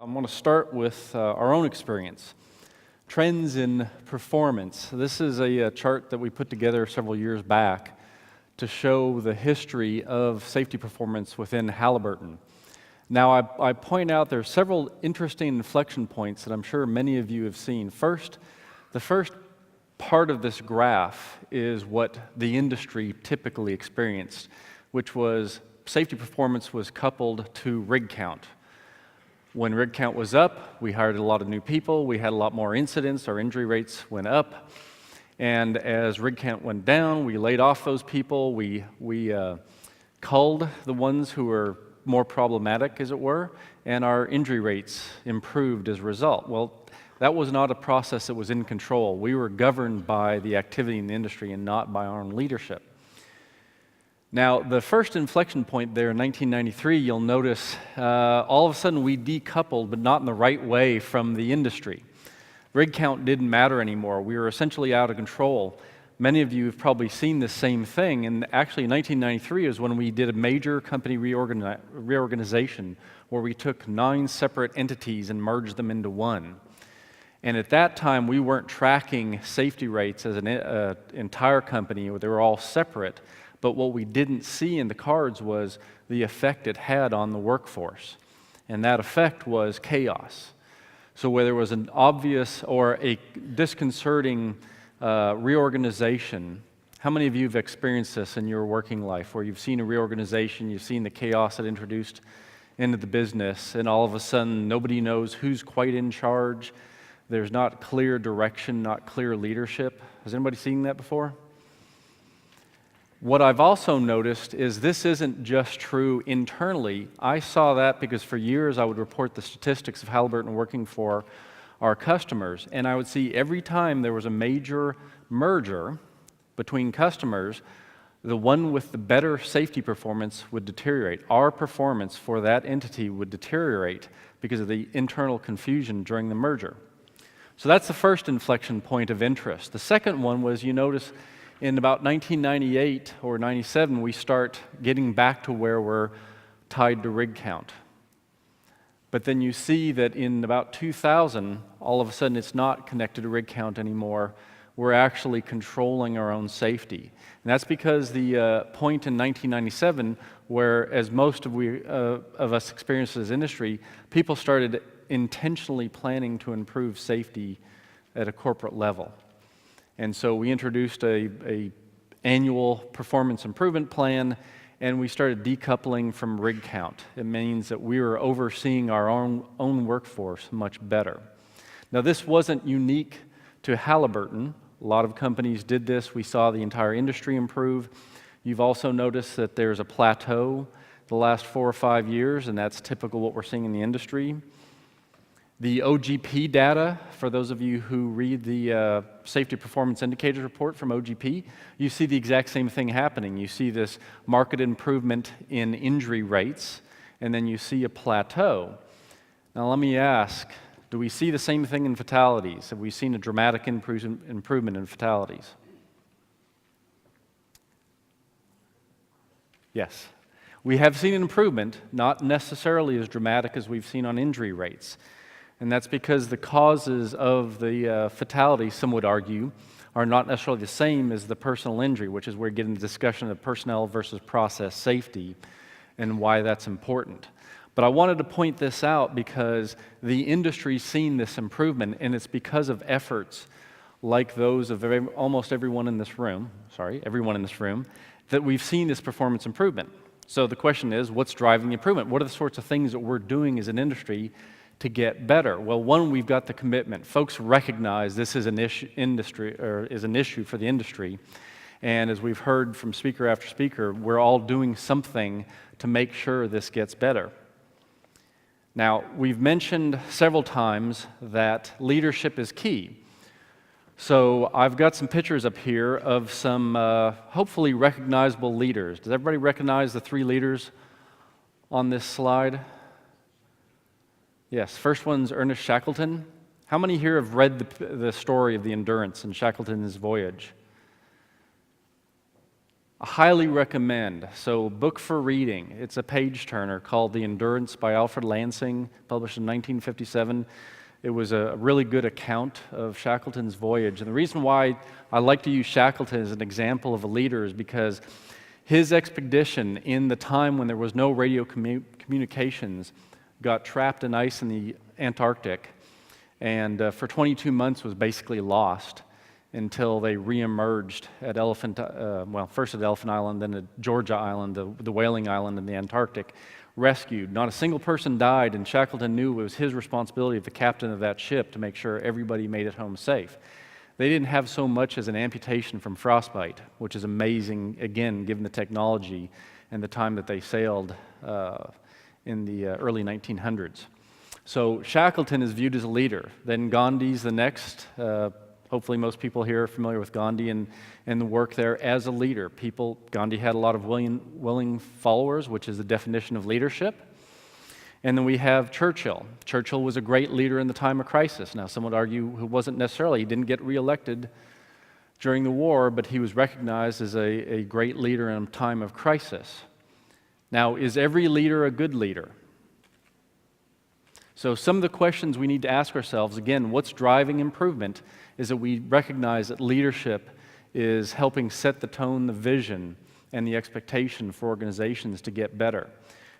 I want to start with our own experience. Trends in performance. This is a chart that we put together several years back to show the history of safety performance within Halliburton. Now, I point out there are several interesting inflection points that I'm sure many of you have seen. First, the first part of this graph is what the industry typically experienced, which was safety performance was coupled to rig count. When rig count was up, we hired a lot of new people, we had a lot more incidents, our injury rates went up, and as rig count went down, we laid off those people, we culled the ones who were more problematic, as it were, and our injury rates improved as a result. Well, that was not a process that was in control. We were governed by the activity in the industry and not by our own leadership. Now, the first inflection point there in 1993, you'll notice all of a sudden we decoupled, but not in the right way, from the industry. Rig count didn't matter anymore. We were essentially out of control. Many of you have probably seen the same thing, and actually 1993 is when we did a major company reorganization where we took 9 separate entities and merged them into one. And at that time, we weren't tracking safety rates as an entire company, they were all separate. But what we didn't see in the cards was the effect it had on the workforce. And that effect was chaos. So where there was an obvious or a disconcerting reorganization, how many of you have experienced this in your working life, where you've seen a reorganization, you've seen the chaos it introduced into the business, and all of a sudden nobody knows who's quite in charge, there's not clear direction, not clear leadership? Has anybody seen that before? What I've also noticed is this isn't just true internally. I saw that because for years I would report the statistics of Halliburton working for our customers, and I would see every time there was a major merger between customers, the one with the better safety performance would deteriorate. Our performance for that entity would deteriorate because of the internal confusion during the merger. So that's the first inflection point of interest. The second one was, you notice, in about 1998 or 97, we start getting back to where we're tied to rig count. But then you see that in about 2000, all of a sudden it's not connected to rig count anymore. We're actually controlling our own safety. And that's because the point in 1997, where as most of us experienced as industry, people started intentionally planning to improve safety at a corporate level. And so we introduced a annual performance improvement plan, and we started decoupling from rig count. It means that we were overseeing our own workforce much better. Now, this wasn't unique to Halliburton. A lot of companies did this. We saw the entire industry improve. You've also noticed that there's a plateau the last 4 or 5 years, and that's typical what we're seeing in the industry. The OGP data, for those of you who read the Safety Performance Indicators report from OGP, you see the exact same thing happening. You see this marked improvement in injury rates, and then you see a plateau. Now let me ask, do we see the same thing in fatalities? Have we seen a dramatic improvement in fatalities? Yes. We have seen an improvement, not necessarily as dramatic as we've seen on injury rates. And that's because the causes of the fatality, some would argue, are not necessarily the same as the personal injury, which is where we get into the discussion of personnel versus process safety and why that's important. But I wanted to point this out because the industry's seen this improvement, and it's because of efforts like those of almost everyone in this room, that we've seen this performance improvement. So the question is, what's driving the improvement? What are the sorts of things that we're doing as an industry to get better? Well, one, we've got the commitment. Folks recognize this is an issue for the industry, and as we've heard from speaker after speaker, we're all doing something to make sure this gets better. Now, we've mentioned several times that leadership is key. So I've got some pictures up here of some hopefully recognizable leaders. Does everybody recognize the 3 leaders on this slide? Yes, first one's Ernest Shackleton. How many here have read the story of the Endurance and Shackleton's voyage? I highly recommend. So, book for reading. It's a page-turner called The Endurance by Alfred Lansing, published in 1957. It was a really good account of Shackleton's voyage. And the reason why I like to use Shackleton as an example of a leader is because his expedition in the time when there was no radio communications got trapped in ice in the Antarctic, and for 22 months was basically lost until they re-emerged at first at Elephant Island, then at Georgia Island, the whaling island in the Antarctic, rescued. Not a single person died, and Shackleton knew it was his responsibility, the captain of that ship, to make sure everybody made it home safe. They didn't have so much as an amputation from frostbite, which is amazing, again, given the technology and the time that they sailed in the early 1900s. So Shackleton is viewed as a leader. Then Gandhi's the next. Hopefully most people here are familiar with Gandhi and the work there as a leader. Gandhi had a lot of willing followers, which is the definition of leadership. And then we have Churchill. Churchill was a great leader in the time of crisis. Now, some would argue he didn't get reelected during the war, but he was recognized as a great leader in a time of crisis. Now, is every leader a good leader? So some of the questions we need to ask ourselves, again, what's driving improvement, is that we recognize that leadership is helping set the tone, the vision, and the expectation for organizations to get better.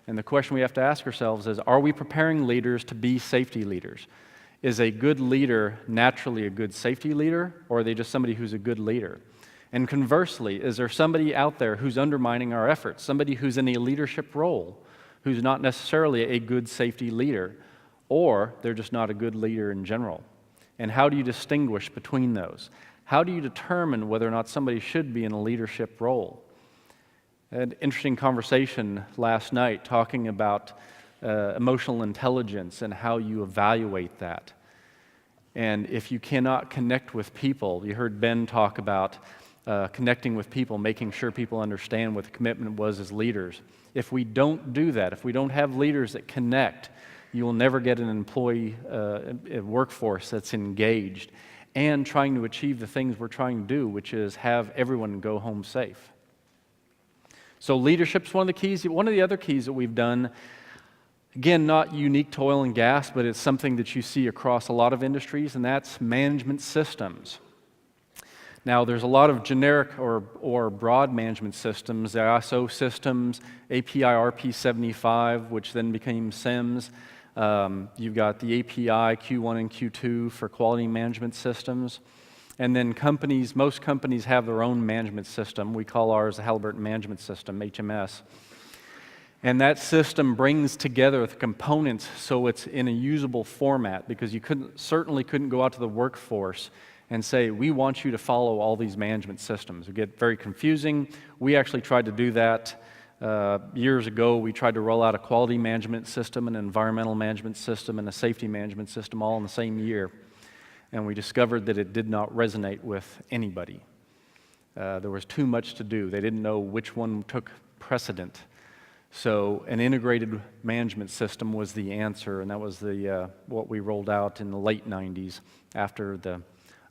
And the question we have to ask ourselves is, are we preparing leaders to be safety leaders? Is a good leader naturally a good safety leader, or are they just somebody who's a good leader? And conversely, is there somebody out there who's undermining our efforts, somebody who's in a leadership role, who's not necessarily a good safety leader, or they're just not a good leader in general? And how do you distinguish between those? How do you determine whether or not somebody should be in a leadership role? I had an interesting conversation last night talking about emotional intelligence and how you evaluate that. And if you cannot connect with people, you heard Ben talk about connecting with people, making sure people understand what the commitment was as leaders. If we don't do that, if we don't have leaders that connect, you will never get an employee workforce that's engaged and trying to achieve the things we're trying to do, which is have everyone go home safe. So leadership's one of the keys. One of the other keys that we've done, again, not unique to oil and gas, but it's something that you see across a lot of industries, and that's management systems. Now, there's a lot of generic or broad management systems, the ISO systems, API RP75, which then became SIMS. You've got the API Q1 and Q2 for quality management systems. And then most companies have their own management system. We call ours the Halliburton Management System, HMS. And that system brings together the components so it's in a usable format, because you certainly couldn't go out to the workforce and say, we want you to follow all these management systems. It would get very confusing. We actually tried to do that years ago. We tried to roll out a quality management system, an environmental management system, and a safety management system all in the same year. And we discovered that it did not resonate with anybody. There was too much to do. They didn't know which one took precedent. So an integrated management system was the answer, and that was what we rolled out in the late 90s after the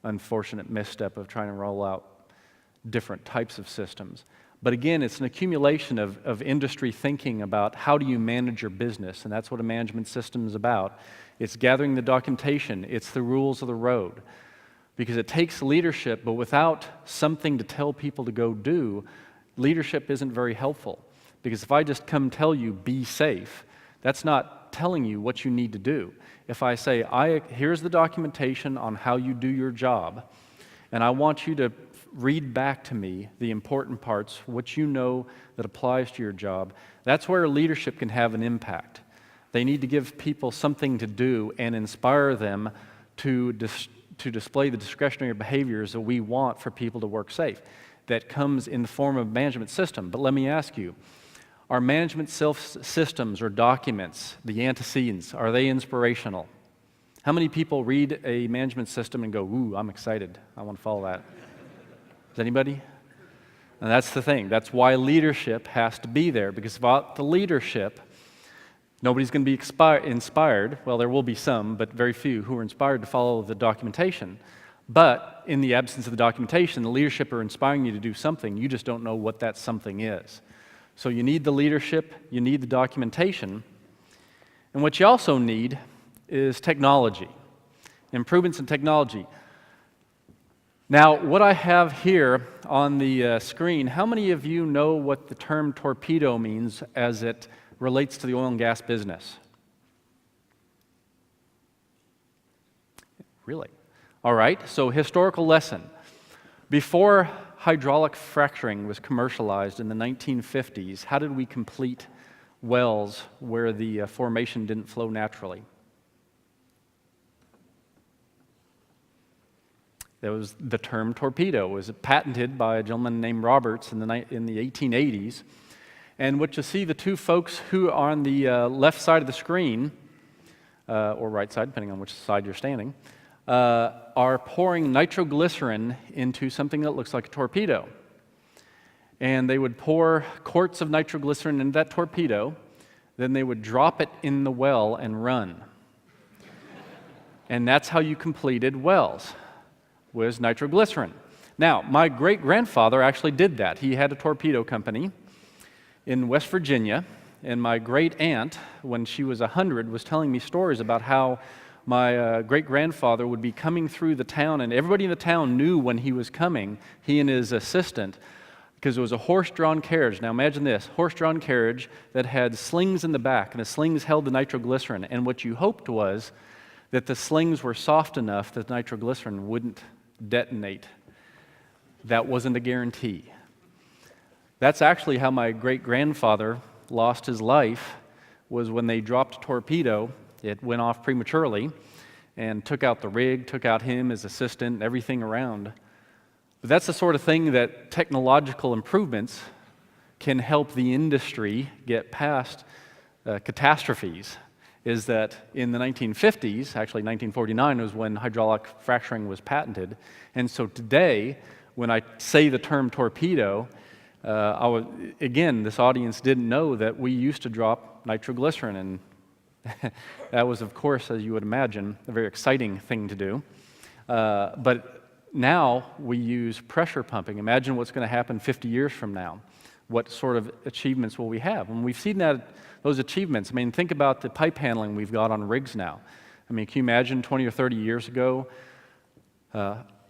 unfortunate misstep of trying to roll out different types of systems. But again, it's an accumulation of industry thinking about how do you manage your business, and that's what a management system is about. It's gathering the documentation. It's the rules of the road. Because it takes leadership, but without something to tell people to go do, leadership isn't very helpful. Because if I just come tell you, be safe, that's not telling you what you need to do. If I say, here's the documentation on how you do your job, and I want you to read back to me the important parts, what you know that applies to your job, that's where leadership can have an impact. They need to give people something to do and inspire them to display the discretionary behaviors that we want for people to work safe. That comes in the form of management system. But let me ask you, are management systems or documents, the antecedents, are they inspirational? How many people read a management system and go, ooh, I'm excited, I want to follow that? Is anybody? And that's the thing. That's why leadership has to be there, because without the leadership, nobody's going to be inspired. Well, there will be some, but very few who are inspired to follow the documentation. But in the absence of the documentation, the leadership are inspiring you to do something. You just don't know what that something is. So you need the leadership, you need the documentation, and what you also need is technology, improvements in technology. Now, what I have here on the screen, how many of you know what the term torpedo means as it relates to the oil and gas business? Really? All right, so historical lesson. Before hydraulic fracturing was commercialized in the 1950s, how did we complete wells where the formation didn't flow naturally? That was the term torpedo. It was patented by a gentleman named Roberts in the 1880s. And what you see, the two folks who are on the left side of the screen, or right side, depending on which side you're standing, are pouring nitroglycerin into something that looks like a torpedo. And they would pour quarts of nitroglycerin into that torpedo, then they would drop it in the well and run. And that's how you completed wells, was nitroglycerin. Now, my great-grandfather actually did that. He had a torpedo company in West Virginia, and my great-aunt, when she was 100, was telling me stories about how my great-grandfather would be coming through the town, and everybody in the town knew when he was coming, he and his assistant, because it was a horse-drawn carriage. Now imagine this, horse-drawn carriage that had slings in the back, and the slings held the nitroglycerin, and what you hoped was that the slings were soft enough that nitroglycerin wouldn't detonate. That wasn't a guarantee. That's actually how my great-grandfather lost his life, was when they dropped a torpedo. It went off prematurely and took out the rig, took out him, his assistant, everything around. But that's the sort of thing that technological improvements can help the industry get past catastrophes. Is that in the 1950s, actually 1949 was when hydraulic fracturing was patented, and so today, when I say the term torpedo, again, this audience didn't know that we used to drop nitroglycerin, and that was, of course, as you would imagine, a very exciting thing to do. But now we use pressure pumping. Imagine what's going to happen 50 years from now. What sort of achievements will we have? And we've seen those achievements. I mean, think about the pipe handling we've got on rigs now. I mean, can you imagine 20 or 30 years ago,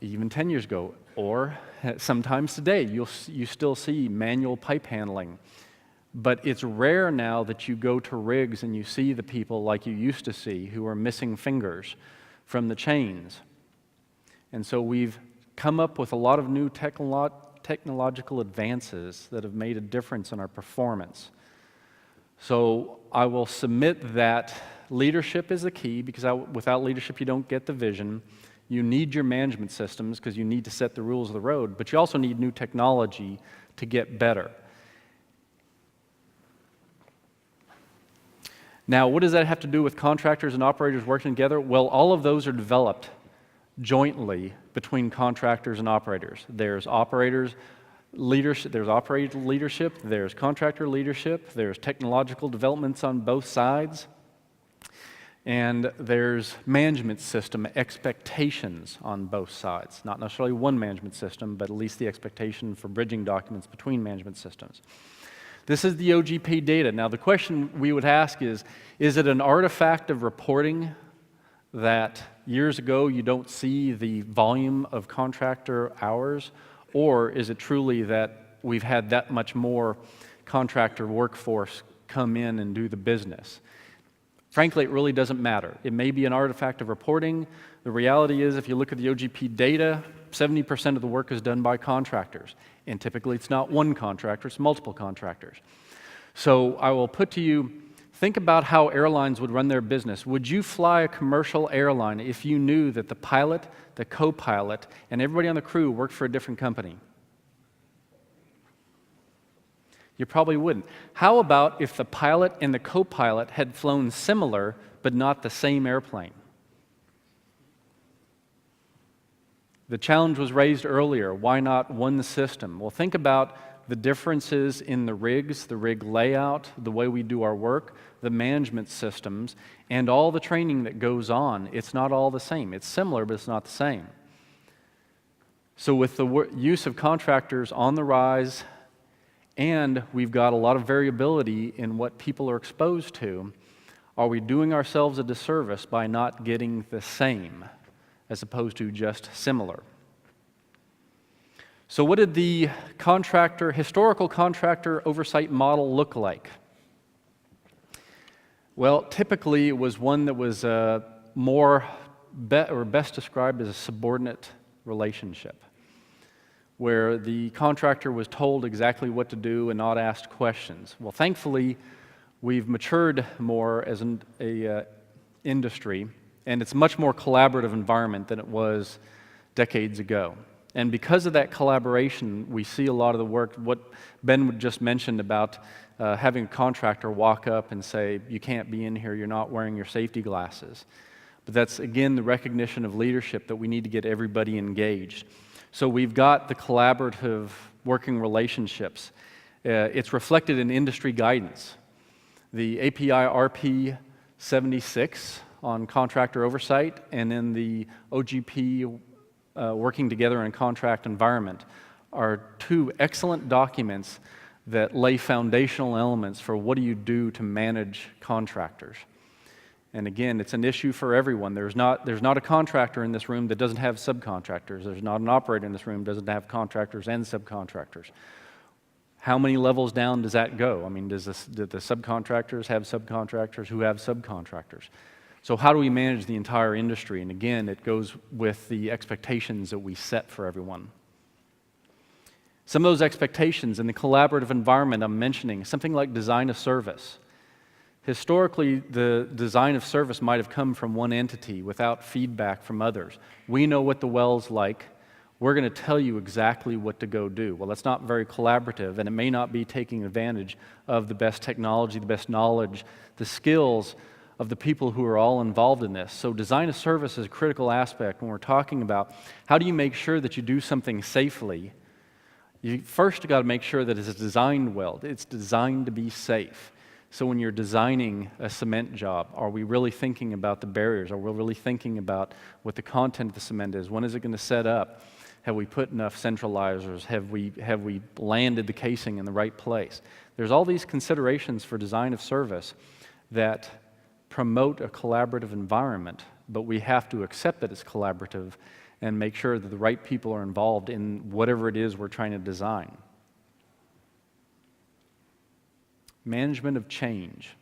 even 10 years ago, or sometimes today, you still see manual pipe handling. But it's rare now that you go to rigs and you see the people like you used to see who are missing fingers from the chains. And so we've come up with a lot of new technological advances that have made a difference in our performance. So I will submit that leadership is the key, because without leadership you don't get the vision. You need your management systems because you need to set the rules of the road, but you also need new technology to get better. Now, what does that have to do with contractors and operators working together? Well, all of those are developed jointly between contractors and operators. There's operator leadership, there's contractor leadership, there's technological developments on both sides, and there's management system expectations on both sides. Not necessarily one management system, but at least the expectation for bridging documents between management systems. This is the OGP data. Now, the question we would ask is it an artifact of reporting that years ago you don't see the volume of contractor hours, or is it truly that we've had that much more contractor workforce come in and do the business? Frankly, it really doesn't matter. It may be an artifact of reporting. The reality is, if you look at the OGP data, 70% of the work is done by contractors. And typically it's not one contractor, it's multiple contractors. So I will put to you, think about how airlines would run their business. Would you fly a commercial airline if you knew that the pilot, the co-pilot, and everybody on the crew worked for a different company? You probably wouldn't. How about if the pilot and the co-pilot had flown similar but not the same airplane? The challenge was raised earlier. Why not one system? Well, think about the differences in the rigs, the rig layout, the way we do our work, the management systems, and all the training that goes on. It's not all the same. It's similar, but it's not the same. So with the use of contractors on the rise, and we've got a lot of variability in what people are exposed to, are we doing ourselves a disservice by not getting the same as opposed to just similar? So what did the historical contractor oversight model look like? Well, typically it was one that was best described as a subordinate relationship, where the contractor was told exactly what to do and not asked questions. Well, thankfully, we've matured more as an industry, and it's a much more collaborative environment than it was decades ago. And because of that collaboration, we see a lot of the work, what Ben just mentioned about having a contractor walk up and say, you can't be in here, you're not wearing your safety glasses. But that's, again, the recognition of leadership that we need to get everybody engaged. So we've got the collaborative working relationships. It's reflected in industry guidance. The API RP 76 on contractor oversight, and then the OGP working together in a contract environment are two excellent documents that lay foundational elements for what do you do to manage contractors. And again, it's an issue for everyone. There's not a contractor in this room that doesn't have subcontractors. There's not an operator in this room that doesn't have contractors and subcontractors. How many levels down does that go? I mean, do the subcontractors have subcontractors who have subcontractors? So how do we manage the entire industry? And again, it goes with the expectations that we set for everyone. Some of those expectations in the collaborative environment I'm mentioning, something like design of service. Historically, the design of service might have come from one entity without feedback from others. We know what the well's like. We're going to tell you exactly what to go do. Well, that's not very collaborative, and it may not be taking advantage of the best technology, the best knowledge, the skills of the people who are all involved in this. So design of service is a critical aspect when we're talking about how do you make sure that you do something safely. You first got to make sure that it's designed well. It's designed to be safe. So when you're designing a cement job, are we really thinking about the barriers? Are we really thinking about what the content of the cement is? When is it going to set up? Have we put enough centralizers? Have we landed the casing in the right place? There's all these considerations for design of service that promote a collaborative environment, but we have to accept that it's collaborative and make sure that the right people are involved in whatever it is we're trying to design. Management of change.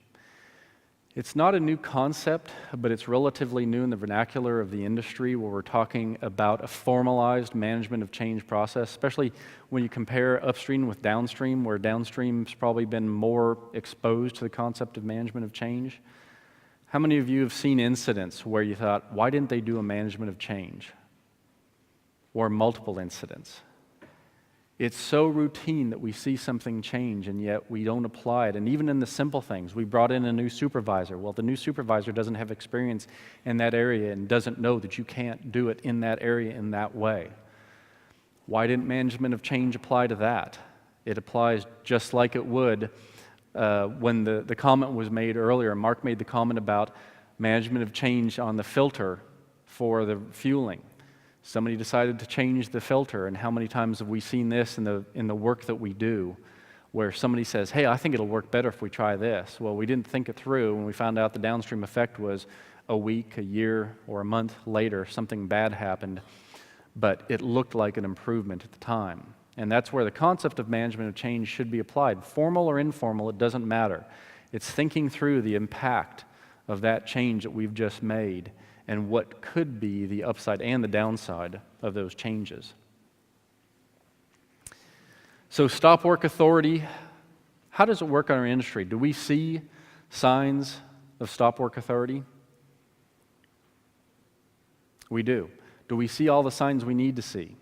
It's not a new concept, but it's relatively new in the vernacular of the industry where we're talking about a formalized management of change process, especially when you compare upstream with downstream, where downstream's probably been more exposed to the concept of management of change. How many of you have seen incidents where you thought, why didn't they do a management of change? Or multiple incidents? It's so routine that we see something change and yet we don't apply it. And even in the simple things, we brought in a new supervisor. Well, the new supervisor doesn't have experience in that area and doesn't know that you can't do it in that area in that way. Why didn't management of change apply to that? It applies just like it would when the comment was made earlier. Mark made the comment about management of change on the filter for the fueling. Somebody decided to change the filter, and how many times have we seen this in the work that we do, where somebody says, hey, I think it'll work better if we try this. Well, we didn't think it through, and we found out the downstream effect was a week, a year, or a month later, something bad happened, but it looked like an improvement at the time. And that's where the concept of management of change should be applied. Formal or informal, it doesn't matter. It's thinking through the impact of that change that we've just made and what could be the upside and the downside of those changes. So stop work authority, how does it work on our industry? Do we see signs of stop work authority? We do. Do we see all the signs we need to see?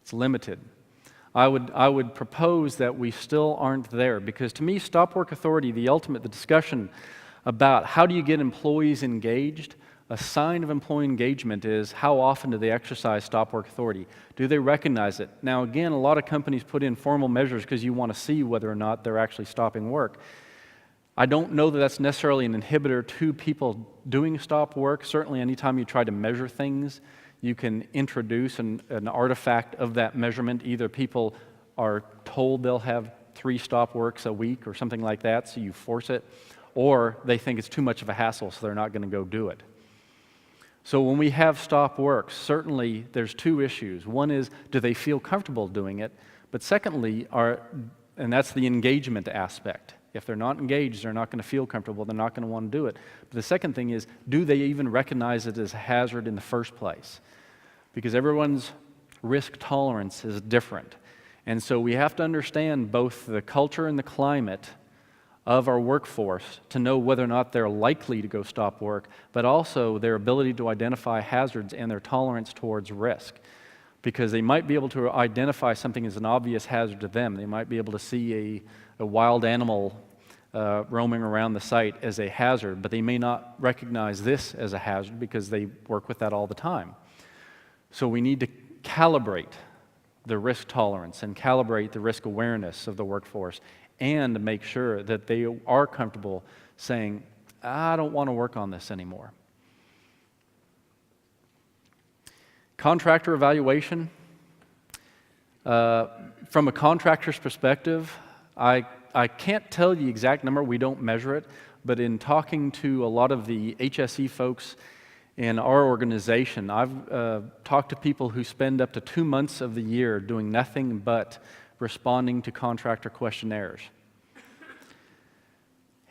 It's limited. I would propose that we still aren't there, because to me, stop work authority, the discussion about how do you get employees engaged, a sign of employee engagement is how often do they exercise stop work authority? Do they recognize it? Now again, a lot of companies put in formal measures because you want to see whether or not they're actually stopping work. I don't know that that's necessarily an inhibitor to people doing stop work. Certainly anytime you try to measure things, you can introduce an artifact of that measurement. Either people are told they'll have 3 stop works a week or something like that, so you force it, or they think it's too much of a hassle, so they're not going to go do it. So when we have stop works, certainly there's 2 issues. One is, do they feel comfortable doing it? But secondly, and that's the engagement aspect. If they're not engaged, they're not going to feel comfortable, they're not going to want to do it. But the second thing is, do they even recognize it as a hazard in the first place? Because everyone's risk tolerance is different. And so we have to understand both the culture and the climate of our workforce to know whether or not they're likely to go stop work, but also their ability to identify hazards and their tolerance towards risk. Because they might be able to identify something as an obvious hazard to them. They might be able to see a wild animal roaming around the site as a hazard, but they may not recognize this as a hazard because they work with that all the time. So we need to calibrate the risk tolerance and calibrate the risk awareness of the workforce and make sure that they are comfortable saying, I don't want to work on this anymore. Contractor evaluation. From a contractor's perspective, I can't tell the exact number, we don't measure it, but in talking to a lot of the HSE folks in our organization, I've talked to people who spend up to 2 months of the year doing nothing but responding to contractor questionnaires.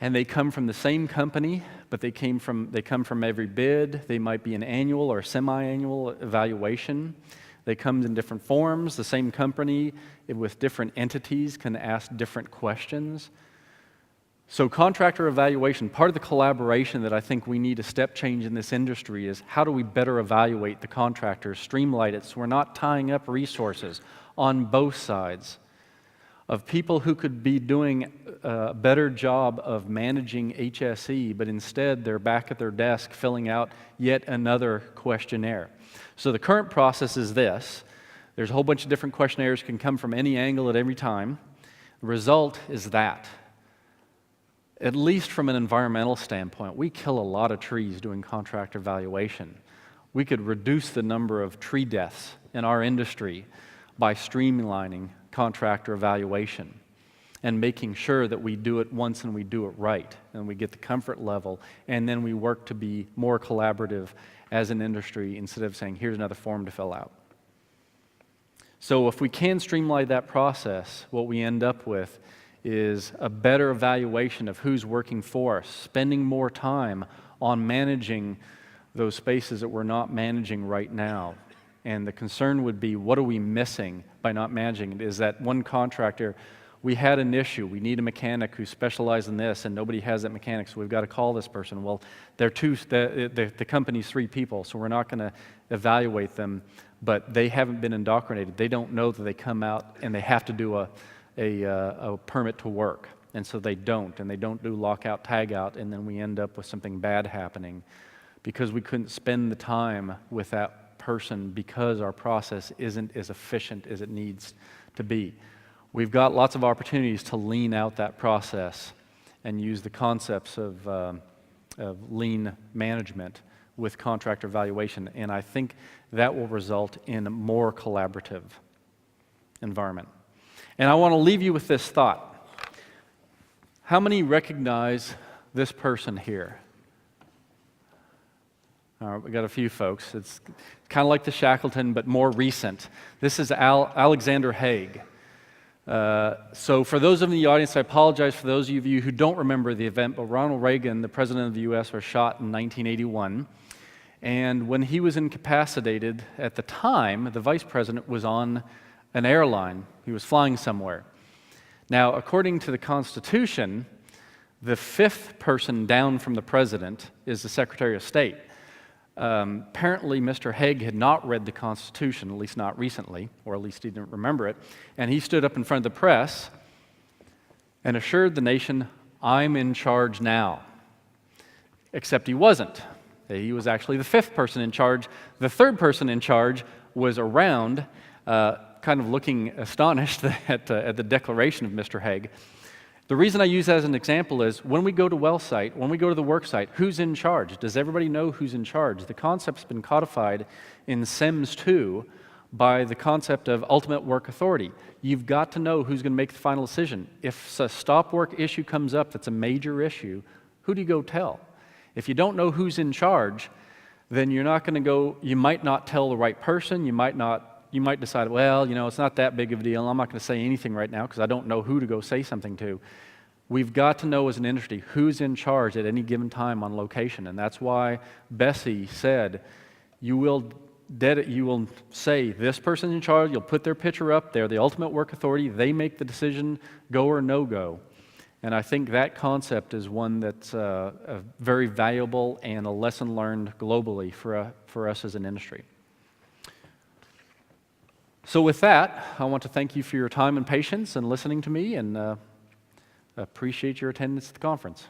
And they come from the same company, but they come from every bid. They might be an annual or semi-annual evaluation. They come in different forms. The same company with different entities can ask different questions. So contractor evaluation, part of the collaboration that I think we need a step change in this industry is how do we better evaluate the contractors, streamline it so we're not tying up resources on both sides of people who could be doing a better job of managing HSE, but instead they're back at their desk filling out yet another questionnaire. So the current process is this. There's a whole bunch of different questionnaires, can come from any angle at every time. The result is that, at least from an environmental standpoint, we kill a lot of trees doing contractor evaluation. We could reduce the number of tree deaths in our industry by streamlining contractor evaluation and making sure that we do it once and we do it right and we get the comfort level, and then we work to be more collaborative as an industry instead of saying, here's another form to fill out. So if we can streamline that process, what we end up with is a better evaluation of who's working for us, spending more time on managing those spaces that we're not managing right now. And the concern would be, what are we missing by not managing it? Is that one contractor, we had an issue, we need a mechanic who specializes in this, and nobody has that mechanic, so we've got to call this person. Well, the company's 3 people, so we're not going to evaluate them, but they haven't been indoctrinated. They don't know that they come out and they have to do a permit to work, and so they don't do lockout, tagout, and then we end up with something bad happening because we couldn't spend the time with that person because our process isn't as efficient as it needs to be. We've got lots of opportunities to lean out that process and use the concepts of lean management with contractor evaluation, and I think that will result in a more collaborative environment. And I want to leave you with this thought. How many recognize this person here? All right, we got a few folks. It's kind of like the Shackleton, but more recent. This is Alexander Haig. So for those of you in the audience, I apologize for those of you who don't remember the event, but Ronald Reagan, the president of the U.S., was shot in 1981. And when he was incapacitated, at the time, the vice president was on an airline. He was flying somewhere. Now, according to the Constitution, the 5th person down from the president is the Secretary of State. Apparently, Mr. Haig had not read the Constitution, at least not recently, or at least he didn't remember it, and he stood up in front of the press and assured the nation, I'm in charge now. Except he wasn't. He was actually the 5th person in charge. The 3rd person in charge was around, kind of looking astonished at the declaration of Mr. Haig. The reason I use that as an example is when we go to well site, when we go to the work site, who's in charge? Does everybody know who's in charge? The concept's been codified in SEMS 2 by the concept of ultimate work authority. You've got to know who's going to make the final decision. If a stop work issue comes up that's a major issue, who do you go tell? If you don't know who's in charge, then you're not going to go, you might not tell the right person, you might decide, well, you know, it's not that big of a deal, I'm not going to say anything right now because I don't know who to go say something to. We've got to know as an industry who's in charge at any given time on location, and that's why Bessie said, you will say, this person's in charge, you'll put their picture up, they're the ultimate work authority, they make the decision, go or no go. And I think that concept is one that's very valuable and a lesson learned globally for us as an industry. So with that, I want to thank you for your time and patience and listening to me, and appreciate your attendance at the conference.